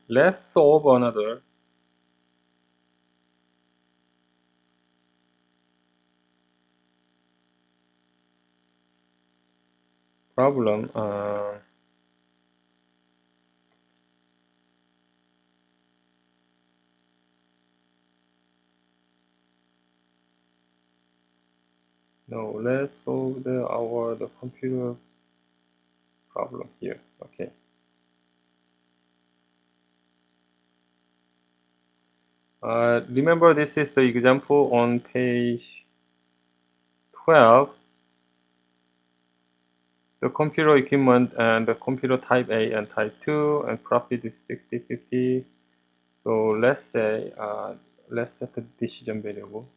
let's solve another problem. No, let's solve the computer problem here. Okay. Remember, this is the example on page 12. The computer equipment and the computer type A and type 2, and profit is 60/50. So let's say, let's set the decision variable.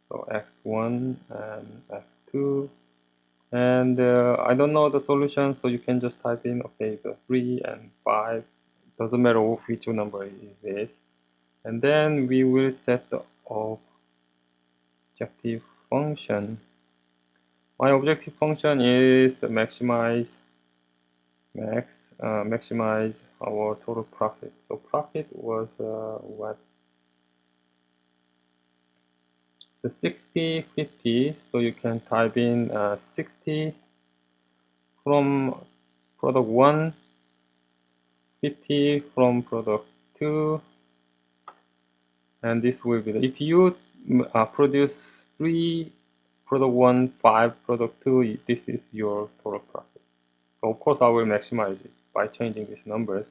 So x1 and x2. And I don't know the solution, so you can just type in, okay, the 3 and 5. Doesn't matter which number is it. And then we will set the objective function. My objective function is to maximize our total profit. So profit was what? The 60/50. So you can type in 60 from product 1, 50 from product 2, and this will be if you produce 3 product 1, 5 product 2, this is your total profit. So of course I will maximize it by changing these numbers.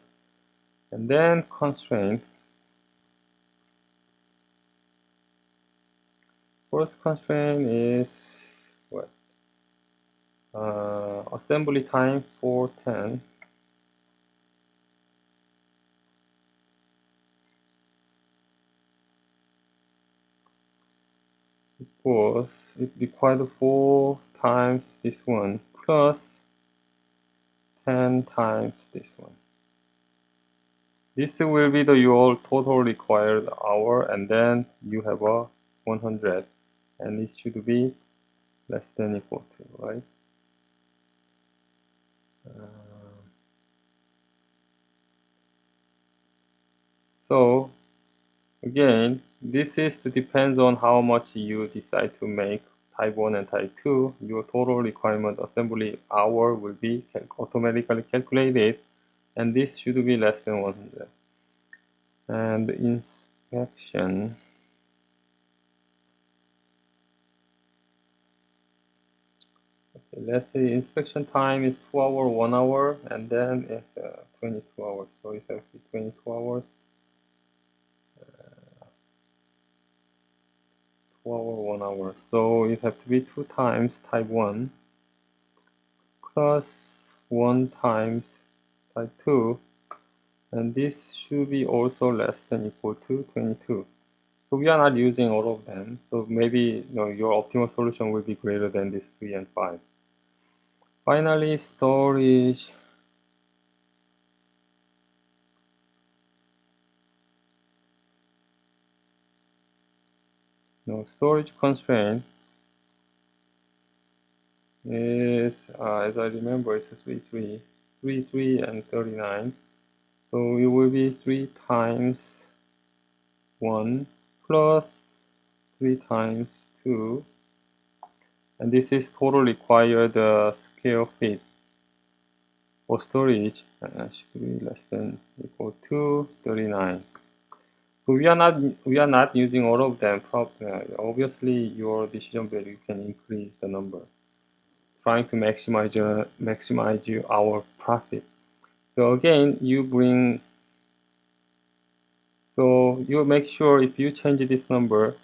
And then constraint. First constraint is what? Assembly time 410 equals, it required 4 times this one plus 10 times this one. This will be your total required hour, and then you have a 100, and it should be less than equal to, right? So again, this depends on how much you decide to make type 1 and type 2. Your total requirement assembly hour will be automatically calculated, and this should be less than 100. And inspection. Okay, let's say inspection time is 2 hours, 1 hour, and then it's 22 hours. So it has to be 22 hours. 2 hours, 1 hour. So it has to be 2 times type 1 plus 1 times type 2, and this should be also less than equal to 22. So we are not using all of them, so maybe your optimal solution will be greater than this 3 and 5. Finally, storage. Storage constraint is, as I remember, it's 3, and 39. So it will be 3 times 1 plus 3 times 2, and this is total required square feet for storage, should be less than equal to 39. So we are not using all of them. Obviously, your decision value can increase the number, trying to maximize our profit. So again, you make sure if you change this number,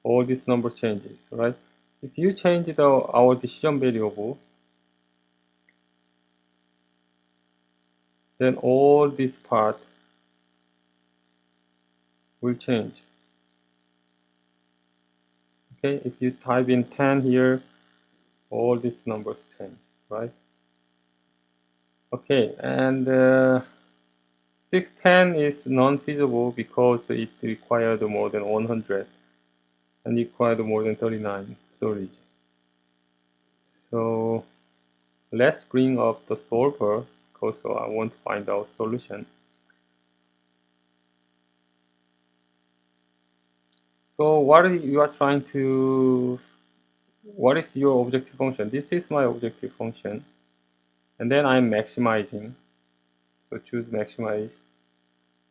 all this number changes, right? If you change our decision variable, then all this part will change. Okay, if you type in 10 here, all these numbers change, right? Okay, and 610 is non-feasible because it required more than 100 and required more than 39. storage. So let's bring up the solver because I want to find out solution. So you are trying to, what is your objective function? This is my objective function. And then I'm maximizing. So choose maximize.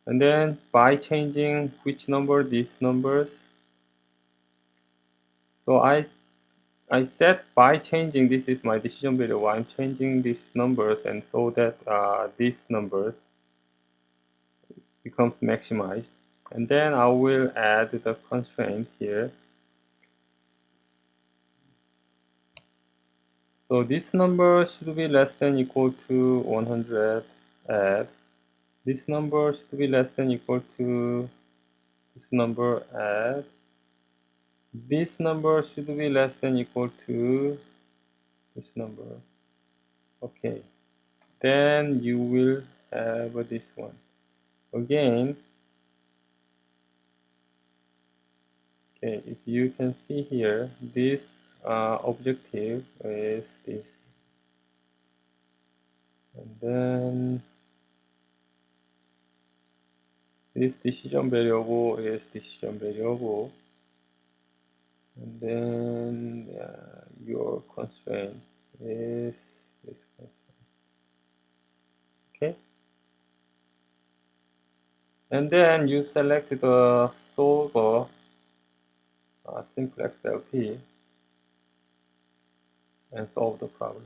And then by changing which number, these numbers. So I set by changing, this is my decision variable. I'm changing these numbers and so that these numbers becomes maximized. And then I will add the constraint here. So this number should be less than equal to 100 add. This number should be less than equal to this number add. This number should be less than equal to this number. Okay. Then you will have this one. Again, okay, if you can see here, this objective is this. And then this decision variable is decision variable. And then your constraint is this constraint. Okay. And then you select the solver simplex LP and solve the problem.